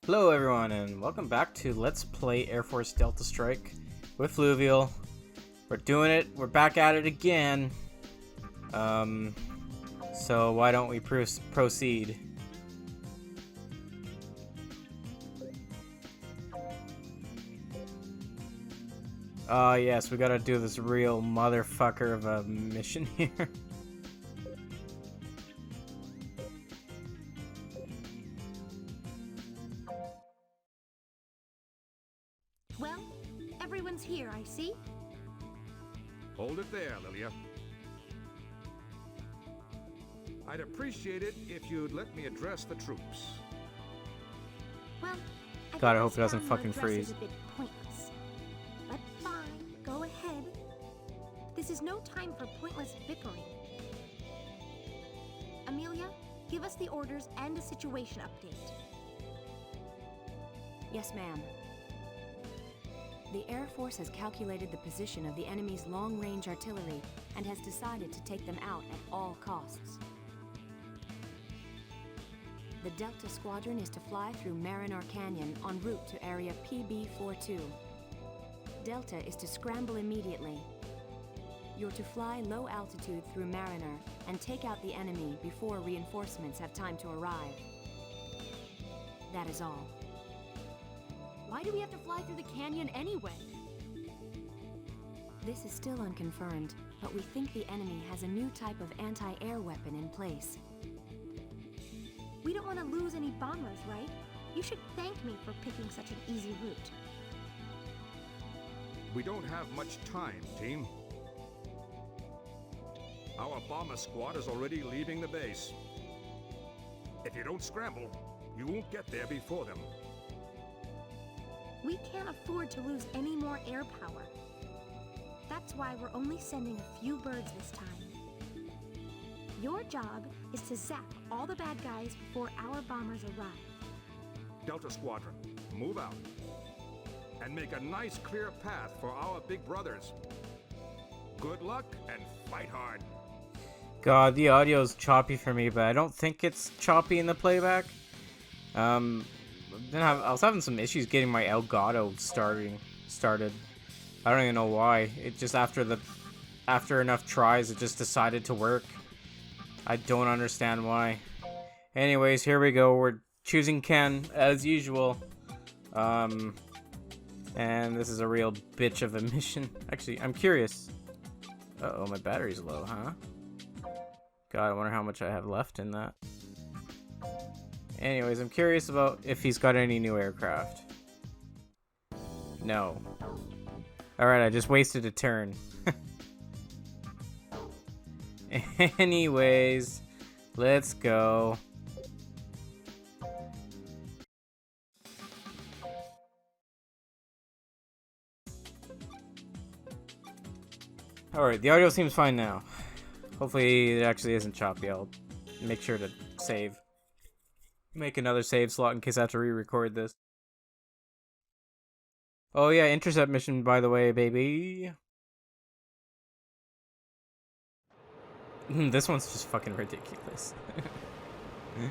Hello everyone and welcome back to Let's Play Airforce Delta Strike with Fluvial. We're doing it, we're back at it again. So why don't we proceed? Yes, we gotta do this real motherfucker of a mission here. Well, everyone's here, I see. Hold it there, Lilia. I'd appreciate it if you'd let me address the troops. Well, God, I hope it doesn't fucking freeze. Is a bit pointless. But fine, go ahead. This is no time for pointless bickering. Amelia, give us the orders and a situation update. Yes, ma'am. The Air Force has calculated the position of the enemy's long-range artillery and has decided to take them out at all costs. The Delta Squadron is to fly through Navarone Canyon en route to Area PB-42. Delta is to scramble immediately. You're to fly low altitude through Navarone and take out the enemy before reinforcements have time to arrive. That is all. Why do we have to fly through the canyon anyway? This is still unconfirmed, but we think the enemy has a new type of anti-air weapon in place. We don't want to lose any bombers, right? You should thank me for picking such an easy route. We don't have much time, team. Our bomber squad is already leaving the base. If you don't scramble, you won't get there before them. We can't afford to lose any more air power. That's why we're only sending a few birds this time. Your job is to zap all the bad guys before our bombers arrive. Delta Squadron, move out. And make a nice clear path for our big brothers. Good luck and fight hard. God, the audio's choppy for me, but I don't think it's choppy in the playback. I was having some issues getting my Elgato started. I don't even know why. It just after enough tries, it just decided to work. I don't understand why. Anyways, here we go. We're choosing Ken as usual. And this is a real bitch of a mission. Actually, I'm curious. Uh-oh, my battery's low, huh? God, I wonder how much I have left in that. Anyways, I'm curious about if he's got any new aircraft. No. Alright, I just wasted a turn. Anyways, let's go. Alright, the audio seems fine now. Hopefully it actually isn't choppy. I'll make sure to save. Make another save slot in case I have to re-record this. Oh yeah, intercept mission, by the way, baby. This one's just fucking ridiculous. Huh?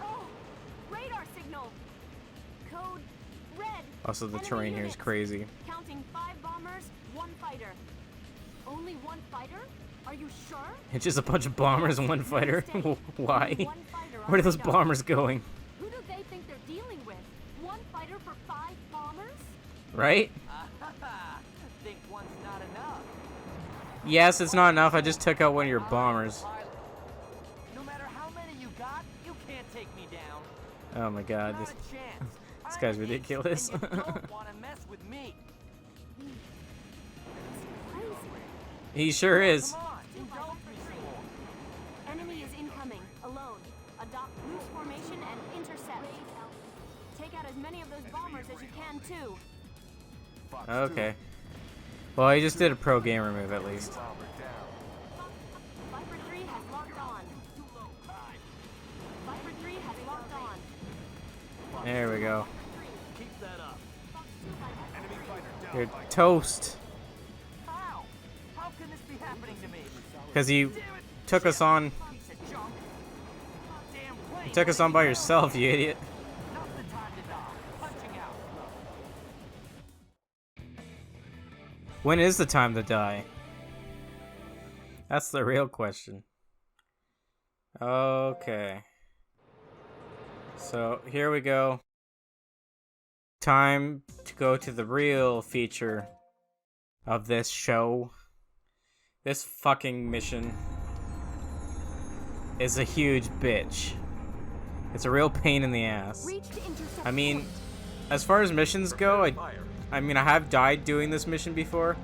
Oh! Radar signal! Code red! Also, the Enemy terrain here is units. crazy. Counting 5 bombers, 1 fighter. Only 1 fighter? Are you sure? It's just a bunch of bombers and one fighter. Why? Only 1 fighter on Where are those radar. bombers going? Who do they think they're dealing with? 1 fighter for 5 bombers? Right? Think one's not enough. Yes, it's not enough. I just took out one of your bombers. No matter how many you got, you can't take me down. Oh my god, Not this a chance. this I'm guy's an ace, ridiculous. And you don't want to mess with me. He sure is. Come on, you don't be fooled. Enemy is incoming, alone. Adopt loose formation and intercept. Take out as many of those bombers as you can, too. Okay. Well, he just did a pro gamer move at least. Viper 3 has locked on. Viper 3 has locked on. There we go. Keep that up. You're toast. How? How can this be happening to me? Because he took us on. Piece of junk. Damn plane. You took us on by yourself, you idiot. Not When is the time to die? That's the real question. Okay. So, here we go. Time to go to the real feature of this show. This fucking mission is a huge bitch. It's a real pain in the ass. I mean, as far as missions go, I mean, I have died doing this mission before,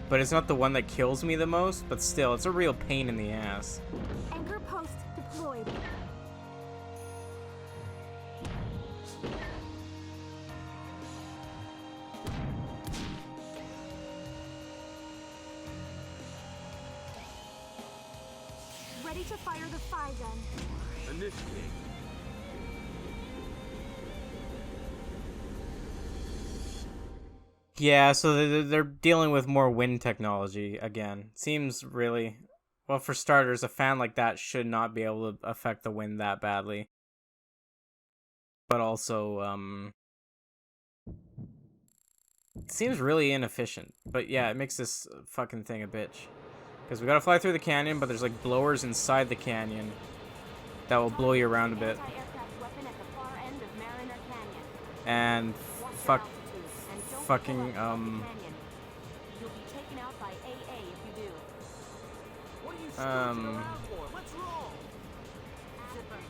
but it's not the one that kills me the most, but still, it's a real pain in the ass. Anchor post deployed. Ready to fire the phi gun. Initiate. Yeah, so they're dealing with more wind technology again. Seems really... Well, for starters, a fan like that should not be able to affect the wind that badly. But also, it seems really inefficient. But yeah, it makes this fucking thing a bitch. Because we gotta fly through the canyon, but there's like blowers inside the canyon that will blow you around a bit. And fucking,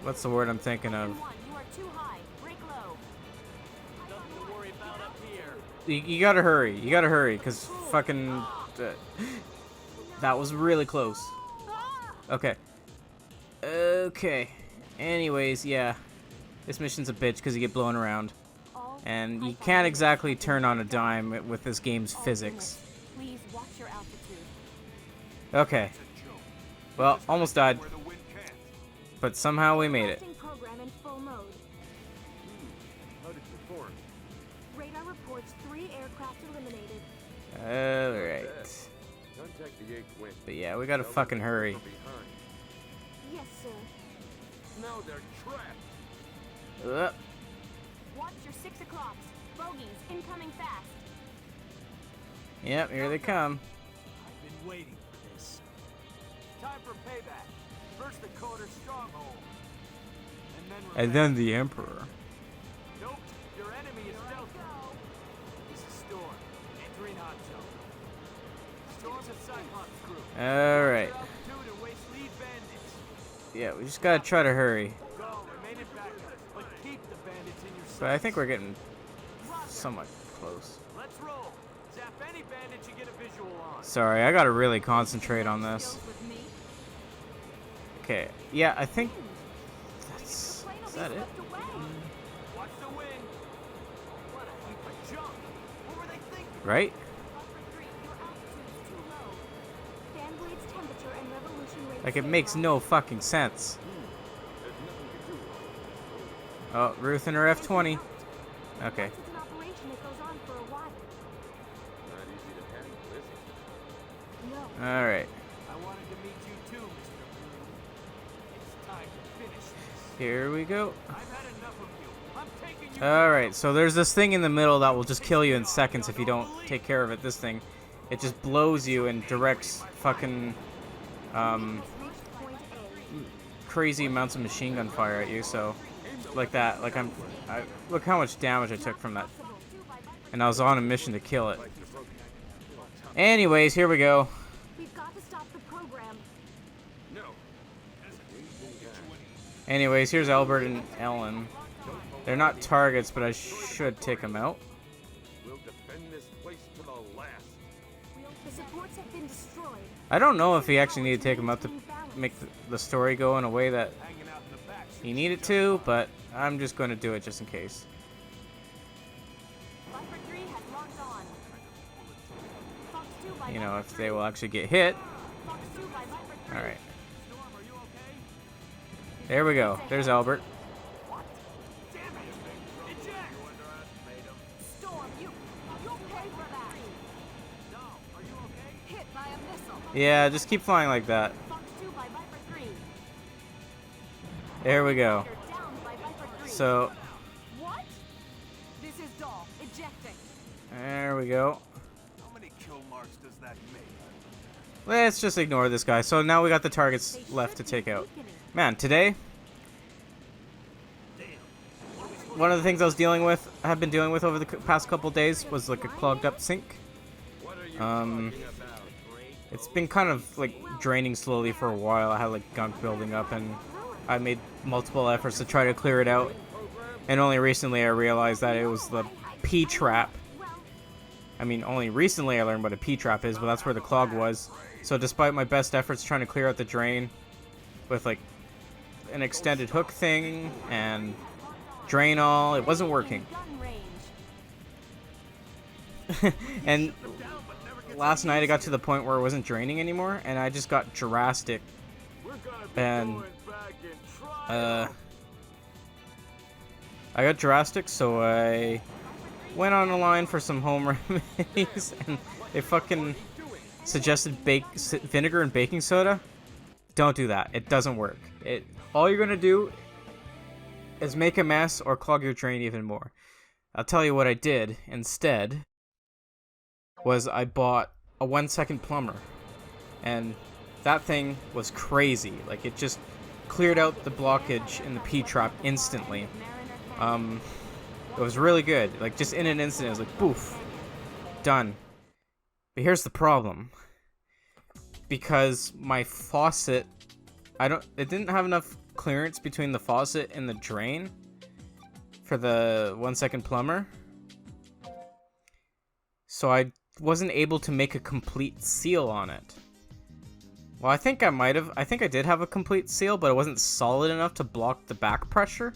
what's the word I'm thinking of? You gotta hurry, because fucking, that was really close. Okay. Okay. Anyways, yeah. This mission's a bitch because you get blown around. And you can't exactly turn on a dime with this game's physics. Please watch your altitude. Okay. Well, almost died. But somehow we made it. Program in full mode. How did you perform? Radar reports 3 aircraft eliminated. Alright. Contact the 8th wing. But yeah, we gotta fucking hurry. Behind. Yes, sir. Now they're trapped. Watch your 6 o'clocks. Bogies incoming fast. Yep, here they come. I've been waiting for this. Time for payback. First the Coder stronghold. And then the Emperor. Nope, your enemy is Delta. This is Storm, entering hot zone. Storm's a Cyclops crew. Alright. Altitude and waste lead bandits. Yeah, we just gotta try to hurry. Go, remain in backup, but keep the bandits in your sight. But I think we're getting somewhat close. Let's roll. Zap any bandit you get a visual on. Sorry, I gotta really concentrate on this. Skills with me. Okay, yeah, I think that's... Is that it? Watch the wind. What a heap of junk. What were they thinking? Right? Buffer 3, your altitude's too low. Fan blade's temperature and revolution rate. Like, it makes no fucking sense. Oh, Ruth and her F-20. Okay. It's an operation that goes on for a while. Not easy to handle, is it? No. Alright. I wanted to meet you too, Mr. Blue. It's time to finish this. Here we go. I've had enough of you. I'm taking you. Alright, so there's this thing in the middle that will just kill you in seconds if you don't take care of it. This thing. It just blows you and directs fucking, Reached point A. crazy amounts of machine gun fire at you, so... Like that. Like look how much damage I took from that. And I was on a mission to kill it. Anyways, here we go. We've got to stop the program. No. Anyways, here's Albert and Ellen. They're not targets, but I should take them out. We'll defend this place to the last. The supports have been destroyed. I don't know if he actually need to take them out to make the story go in a way that Hanging out in the back. he needed to, but I'm just going to do it just in case. Buffer 3 has locked on. Fox 2 by You know, Buffer if 3. they will actually get hit. Fox 2 by Buffer 3. Alright. Storm, are you okay? There we go. There's Albert. What? Damn it! Eject! Storm, you'll pay for that. No, are you okay? Hit by a missile. Yeah, just keep flying like that. Fox 2 by Viper 3. There we go. You're down by Viper 3. So, What? This is Dahl. Ejecting. there we go. How many kill marks contact made. Let's just ignore this guy. So now we got the targets left to take out. Man, today, one of the things I have been dealing with over the past couple days was like a clogged up sink. It's been kind of like draining slowly for a while. I had like gunk building up, and I made multiple efforts to try to clear it out. And only recently I realized that it was the P-trap. I mean, only recently I learned what a P-trap is, but that's where the clog was. So despite my best efforts trying to clear out the drain with like an extended hook thing and drain all, it wasn't working. And last night it got to the point where it wasn't draining anymore, and I just got drastic. And I got drastic, so I went on the line for some home remedies, and they fucking suggested vinegar and baking soda. Don't do that. It doesn't work. All you're gonna do is make a mess or clog your drain even more. I'll tell you what I did instead was I bought a 1-second plumber, and that thing was crazy. Like, it just cleared out the blockage in the P-trap instantly. It was really good. Like, just in an instant, it was like, poof, done. But here's the problem. Because my faucet, it didn't have enough clearance between the faucet and the drain for the 1-second plumber. So I wasn't able to make a complete seal on it. Well, I think I did have a complete seal, but it wasn't solid enough to block the back pressure.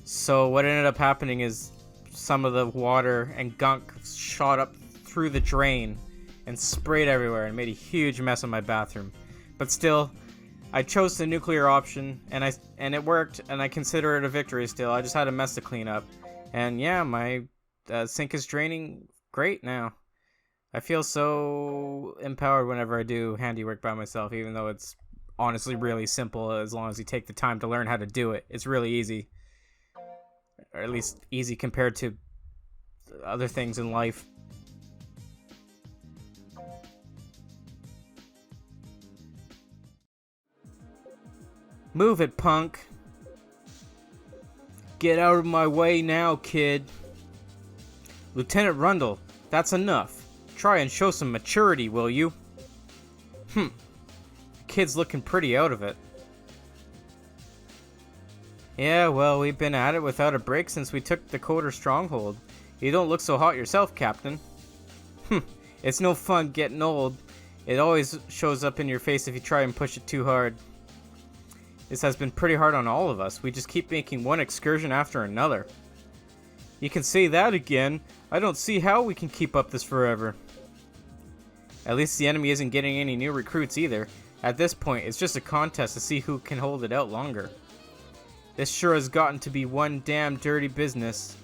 So what ended up happening is some of the water and gunk shot up through the drain and sprayed everywhere and made a huge mess in my bathroom. But still, I chose the nuclear option, and it worked, and I consider it a victory still. I just had a mess to clean up. And yeah, my sink is draining great now. I feel so empowered whenever I do handiwork by myself, even though it's honestly really simple as long as you take the time to learn how to do it. It's really easy. Or at least easy compared to other things in life. Move it, punk. Get out of my way now, kid. Lieutenant Rundle, that's enough. Try and show some maturity, will you? The kid's looking pretty out of it. Yeah, well, we've been at it without a break since we took the Coder stronghold. You don't look so hot yourself, Captain. It's no fun getting old. It always shows up in your face if you try and push it too hard. This has been pretty hard on all of us. We just keep making one excursion after another. You can say that again. I don't see how we can keep up this forever. At least the enemy isn't getting any new recruits either. At this point, it's just a contest to see who can hold it out longer. This sure has gotten to be one damn dirty business.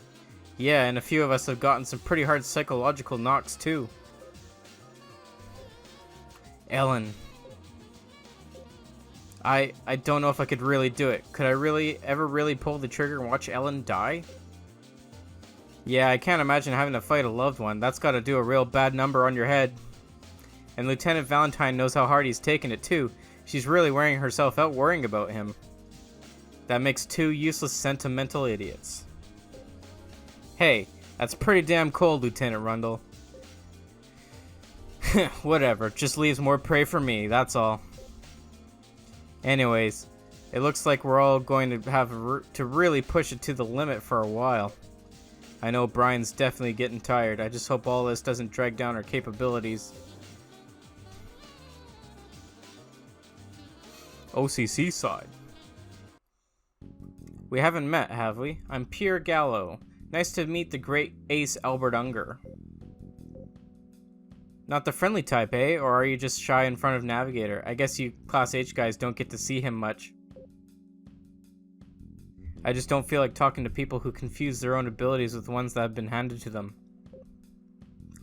Yeah, and a few of us have gotten some pretty hard psychological knocks too. Ellen. I don't know if I could really do it. Could I ever really pull the trigger and watch Ellen die? Yeah, I can't imagine having to fight a loved one. That's gotta do a real bad number on your head. And Lieutenant Valentine knows how hard he's taken it too. She's really wearing herself out worrying about him. That makes two useless sentimental idiots. Hey, that's pretty damn cold, Lieutenant Rundle. Whatever, just leaves more prey for me, that's all. Anyways, it looks like we're all going to have to really push it to the limit for a while. I know Brian's definitely getting tired. I just hope all this doesn't drag down our capabilities. OCC side. We haven't met, have we? I'm Pierre Gallo. Nice to meet the great Ace Albert Unger. Not the friendly type, eh? Or are you just shy in front of Navigator? I guess you Class H guys don't get to see him much. I just don't feel like talking to people who confuse their own abilities with ones that have been handed to them.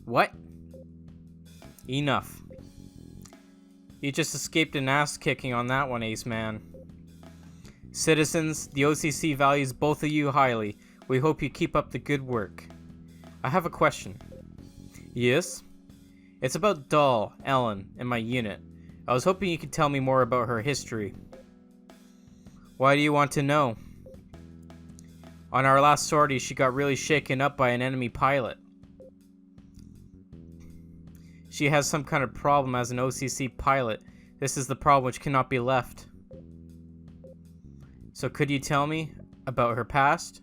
What? Enough. You just escaped an ass-kicking on that one, Ace Man. Citizens, the OCC values both of you highly. We hope you keep up the good work. I have a question. Yes? It's about Doll, Ellen, and my unit. I was hoping you could tell me more about her history. Why do you want to know? On our last sortie, she got really shaken up by an enemy pilot. She has some kind of problem as an OCC pilot. This is the problem which cannot be left. So could you tell me about her past?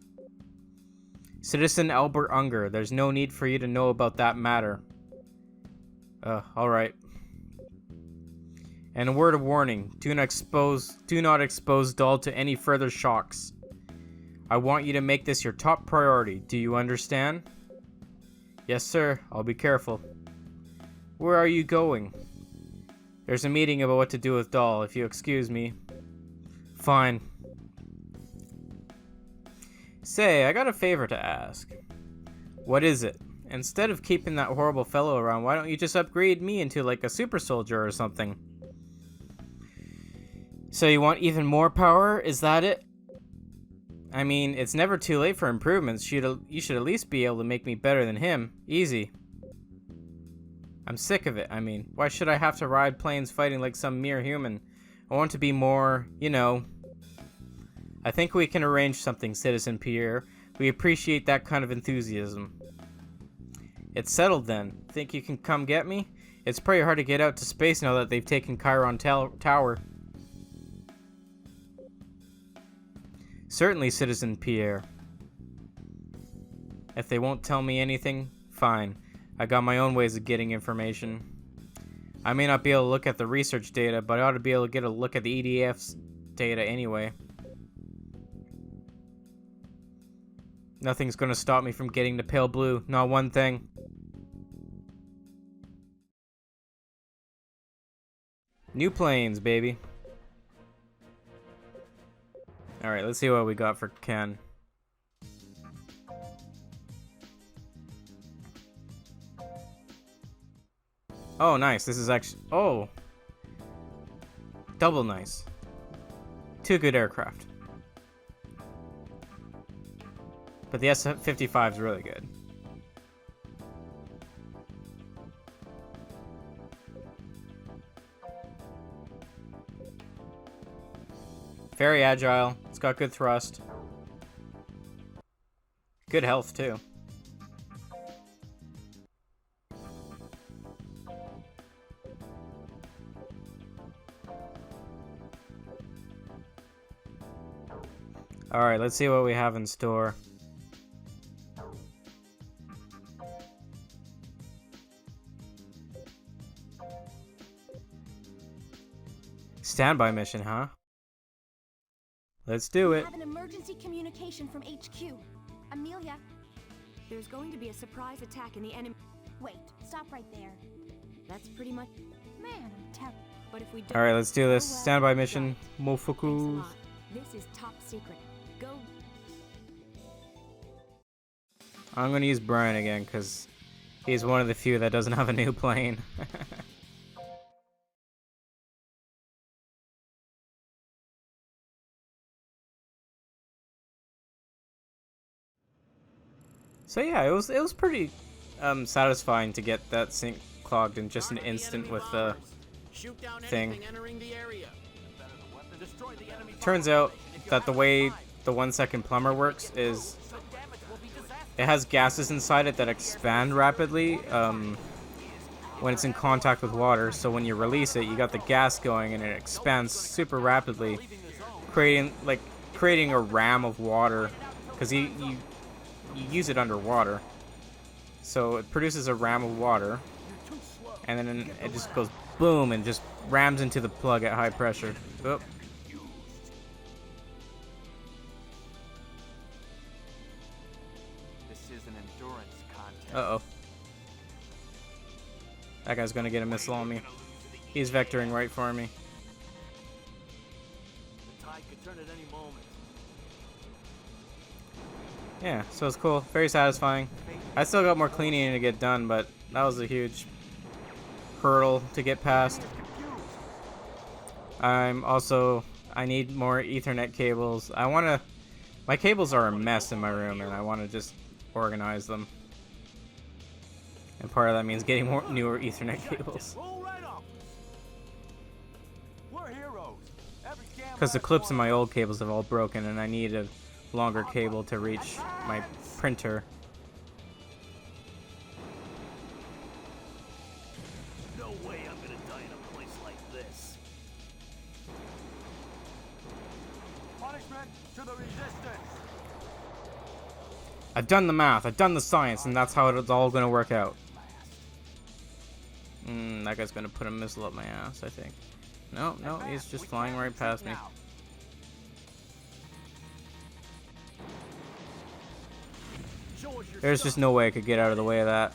Citizen Albert Unger, there's no need for you to know about that matter. Alright. And a word of warning, do not expose Doll to any further shocks. I want you to make this your top priority, do you understand? Yes sir, I'll be careful. Where are you going? There's a meeting about what to do with Doll, if you excuse me. Fine. Say, I got a favor to ask. What is it? Instead of keeping that horrible fellow around, why don't you just upgrade me into like a super soldier or something? So you want even more power? Is that it? I mean, it's never too late for improvements. You should at least be able to make me better than him. Easy. I'm sick of it. I mean, why should I have to ride planes fighting like some mere human? I want to be more, you know. I think we can arrange something, Citizen Pierre. We appreciate that kind of enthusiasm. It's settled then. Think you can come get me? It's pretty hard to get out to space now that they've taken Chiron Tower. Certainly, Citizen Pierre. If they won't tell me anything, fine. I got my own ways of getting information. I may not be able to look at the research data, but I ought to be able to get a look at the EDF's data anyway. Nothing's gonna stop me from getting to Pale Blue, not one thing. New planes, baby. Alright, let's see what we got for Ken. Oh, nice. This is actually... Oh! Double nice. Two good aircraft. But the S-55 is really good. Very agile. It's got good thrust. Good health, too. Alright, let's see what we have in store. Standby mission, huh? Let's do it. We have an emergency communication from HQ. Amelia. There's going to be a surprise attack in the enemy. Wait, stop right there. That's pretty much. Man, I'm terrible. But if we don't. Alright, let's do this. Oh, well. Standby mission. Right. Thanks a Mofuku. lot. This is top secret. Go. I'm gonna use Brian again, because he's one of the few that doesn't have a new plane. So yeah, it was pretty satisfying to get that sync clogged in just an instant with the thing. Turns out that the way the 1 second plumber works is it has gases inside it that expand rapidly when it's in contact with water. So when you release it, you got the gas going and it expands super rapidly, creating a ram of water, because you use it underwater. So it produces a ram of water, and then it just goes boom and just rams into the plug at high pressure. Oop. This is an endurance contest. Uh-oh. That guy's gonna get a missile on me. He's vectoring right for me. The tide could turn at any moment. Yeah, so it's cool. Very satisfying. I still got more cleaning to get done, but that was a huge hurdle to get past. I need more Ethernet cables. My cables are a mess in my room, and I want to just organize them. And part of that means getting more newer Ethernet cables. Roll right off. We're heroes. Every damn Because the last clips in one my of old cables have all broken and I need a longer cable to reach my printer. No way I'm gonna die in a place like this. Punishment to the resistance. I've done the math, I've done the science, and that's how it's all gonna work out. That guy's gonna put a missile up my ass, I think. No, no, he's just flying right past me. There's just no way I could get out of the way of that.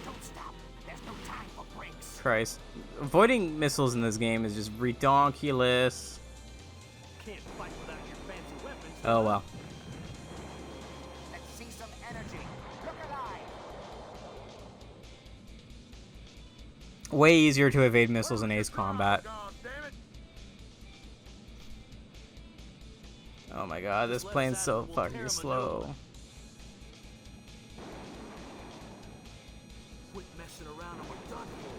Don't stop. There's no time for breaks. Christ. Avoiding missiles in this game is just redonkulous. Can't fight without your fancy weapons. Oh well. Let's see some energy. Look alive. Way easier to evade missiles in Ace Combat. God damn it. Oh my god, this plane's so fucking slow. Quit messing around and we're done for.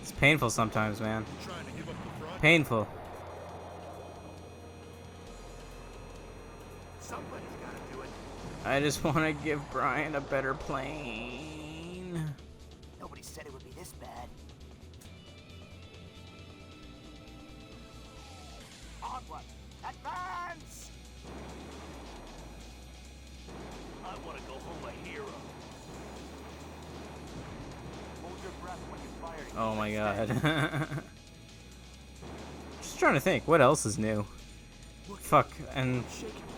It's painful sometimes, man. Trying to give up the front? Painful. Somebody's gotta do it. I just want to give Brian a better plane. Nobody said it would be this bad. Onward! Advance! I want to go home a hero. Hold your breath when you fire. to Oh keep my it god. steady. Just trying to think, what else is new? Fuck, and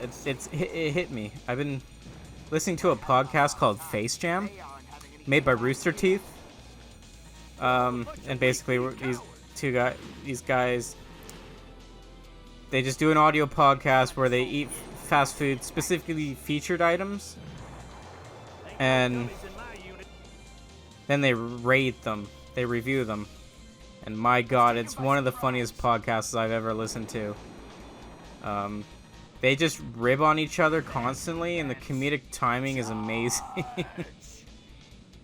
it hit me. I've been listening to a podcast called Face Jam, made by Rooster Teeth. And basically these guys, they just do an audio podcast where they eat fast food, specifically featured items, and then they rate them, they review them. And my god, it's one of the funniest podcasts I've ever listened to. They just rib on each other constantly, and the comedic timing is amazing.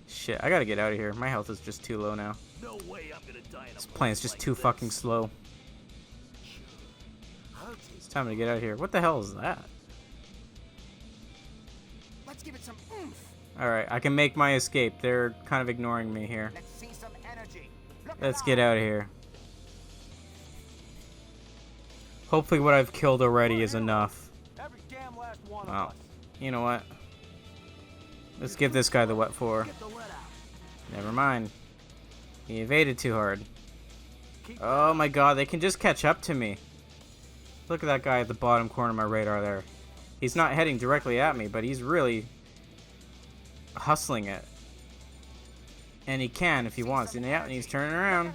Shit, I gotta get out of here. My health is just too low now. No way I'm gonna die in a This plane's just too fucking slow. It's time to get out of here. What the hell is that? Let's give it some oomph. Alright, I can make my escape. They're kind of ignoring me here. Let's see some energy. Look Let's alive. get out of here. Hopefully what I've killed already is enough. Every damn last one of Well, us. you know what? Let's give this guy the what for. Get the let out. Never mind. He evaded too hard. Keep Oh my god, they can just catch up to me. Look at that guy at the bottom corner of my radar there. He's not heading directly at me, but he's really hustling it. And he can if he wants. And yeah, and he's turning around.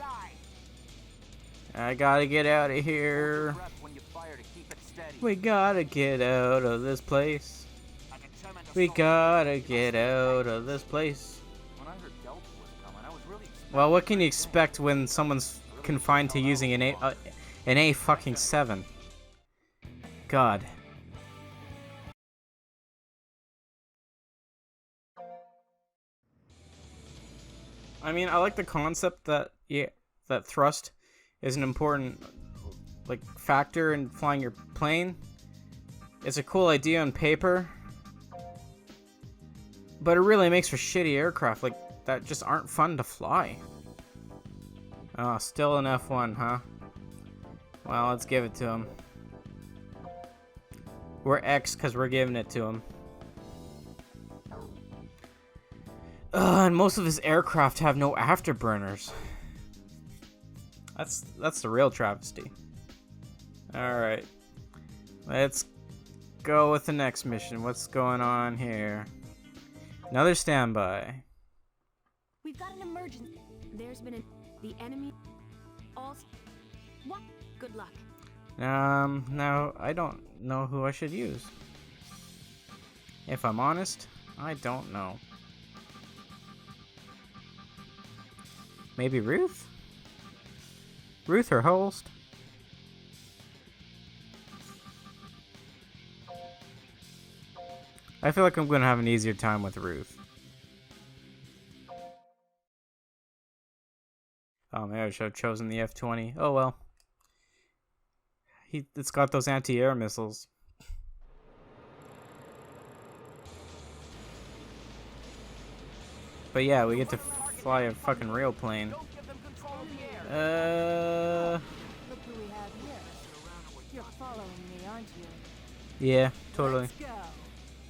I gotta get out of here. breath when you fire to keep it steady. We gotta get out of this place. A determined We assault. gotta get out of this place. When I heard Delta was coming, I was really Well, what can you expect when someone's confined to using an A fucking 7? God. I mean, I like the concept that that thrust is an important factor in flying your plane. It's a cool idea on paper, but it really makes for shitty aircraft that just aren't fun to fly. Oh, still an F1, huh? Well, let's give it to him. We're X because we're giving it to him. And most of his aircraft have no afterburners. That's the real travesty. Alright. Let's go with the next mission. What's going on here? Another standby. We've got an emergency. There's been the enemy. All. What? Good luck. Now I don't know who I should use. If I'm honest, I don't know. Maybe Ruth? Ruth or Holst? I feel like I'm gonna have an easier time with Ruth. Oh, maybe I should have chosen the F-20. Oh well. It's got those anti-air missiles. But yeah, we get to fly a fucking real plane. Don't give them control of the air. Look who we have here. You're following me, aren't you? Yeah, totally. Let's go.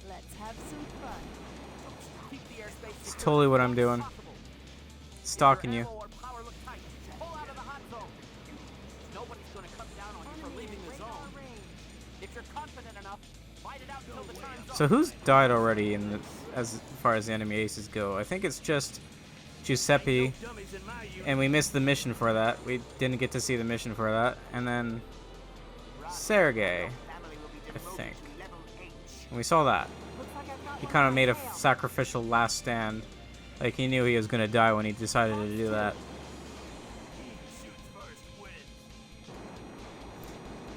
Let's have some fun. Keep the airspace It's secure totally what as I'm long doing. as possible. Stalking Your you. ammo or power look tight. Pull out of the hot zone. Nobody's gonna come down on you for leaving the zone. If you're confident enough, fight it out until the time's up. So who's died already in the, as far as the enemy aces go? I think it's just Giuseppe, Dummies in my unit. and we missed the mission for that. We didn't get to see the mission for that. And then Sergey, I think. And we saw that. He kind of made a sacrificial last stand. Like he knew he was gonna die when he decided to do that.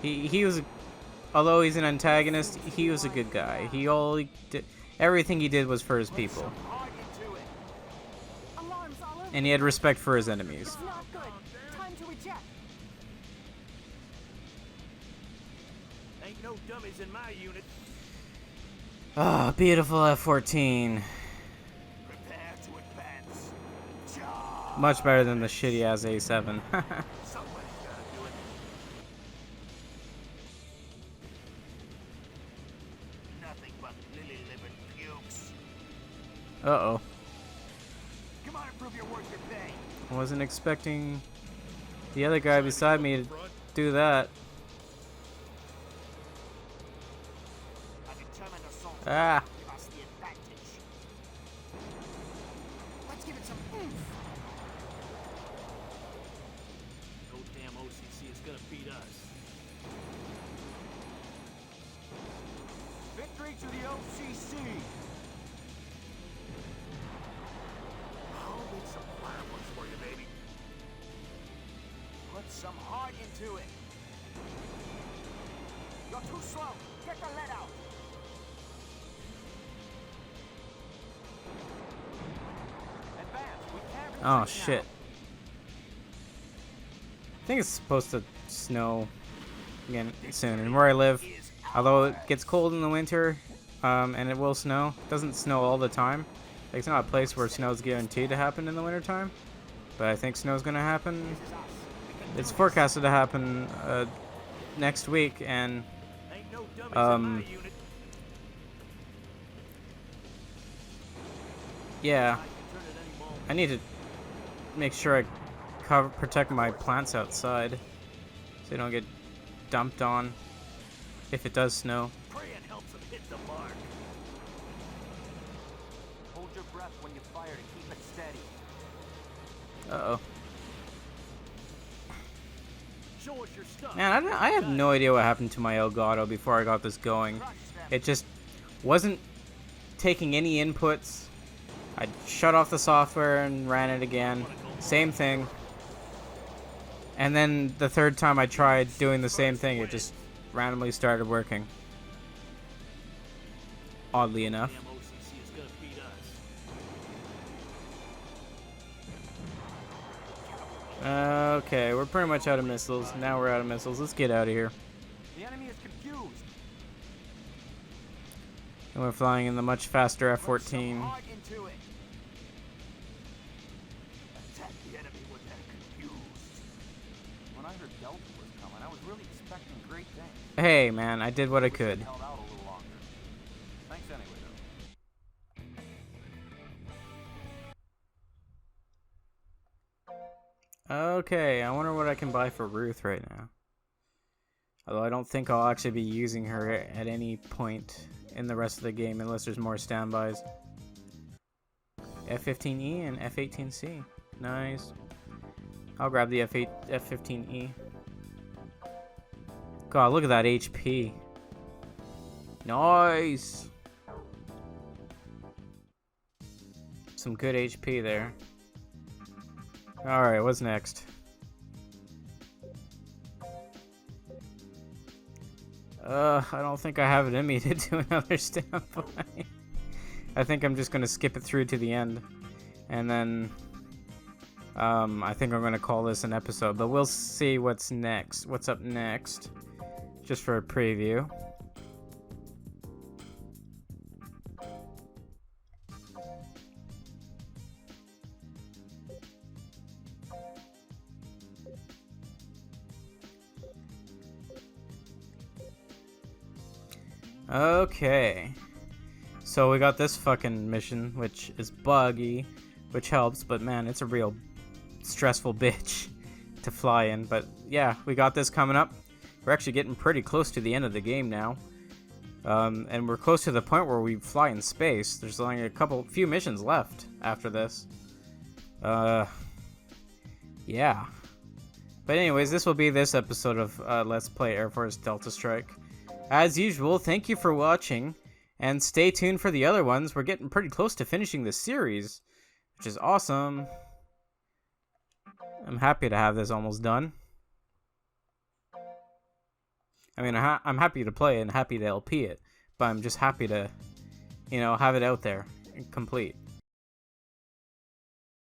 He was, although he's an antagonist, he was a good guy. Everything he did was for his people, Alarms all over. and he had respect for his enemies. It's not good. Time to eject. Ain't no dummies in my unit. Ah, beautiful F-14. Prepare to advance. Much better than the shitty ass A7. Somebody's gotta do it. Nothing but lily-livered pukes. Uh-oh. Come on and prove you're worth your pay. I wasn't expecting the other guy beside me to do that. A determined assault Ah. will give us the advantage. Let's give it some oomph. No damn OCC is gonna beat us. Victory to the OCC. I'll make some fireworks for you, baby. Put some heart into it. You're too slow. Get the lead out. Advance. We can't Oh retreat shit. now. I think it's supposed to snow again soon. And where I live, although it gets cold in the winter, and it will snow, it doesn't snow all the time. Like, it's not a place where snow's guaranteed to happen in the wintertime. But I think snow's gonna happen. It's forecasted to happen next week, and Ain't no dummies in my unit. yeah, I can turn at any moment. I need to make sure I protect my plants outside so they don't get dumped on if it does snow. Praying helps them hit the mark. Hold your breath when you fire to keep it steady. Uh-oh. Show us your stuff. Man, I have no idea what happened to my Elgato before I got this going. Crush them. It just wasn't taking any inputs. I shut off the software and ran it again. Same thing. And then the third time I tried doing the same thing, it just randomly started working. Oddly enough. Damn OCC is gonna beat us. Okay, we're pretty much out of missiles. Now we're out of missiles. Let's get out of here. The enemy is confused. And we're flying in the much faster Put some F-14. heart into it. Attack the enemy when they're confused. When I heard Delta was coming, I was really expecting great things. Hey, man, I did what I could. Held out a little longer. Thanks anyway, though. Okay, I wonder what I can buy for Ruth right now. Although I don't think I'll actually be using her at any point in the rest of the game unless there's more standbys. F-15E and F-18C. Nice. I'll grab the F-15E. God, look at that HP. Nice. Some good HP there. Alright, what's next? I don't think I have it in me to do another standby. I think I'm just gonna skip it through to the end. And then, I think I'm gonna call this an episode. But we'll see what's next. What's up next. Just for a preview. Okay. So we got this fucking mission, which is buggy, which helps, but man, it's a real stressful bitch to fly in. But yeah, we got this coming up. We're actually getting pretty close to the end of the game now. And we're close to the point where we fly in space. There's only a few missions left after this. Yeah. But anyways, this will be this episode of Let's Play Airforce Delta Strike. As usual, thank you for watching, and stay tuned for the other ones. We're getting pretty close to finishing the series, which is awesome. I'm happy to have this almost done. I mean, I'm happy to play and happy to LP it, but I'm just happy to, you know, have it out there and complete.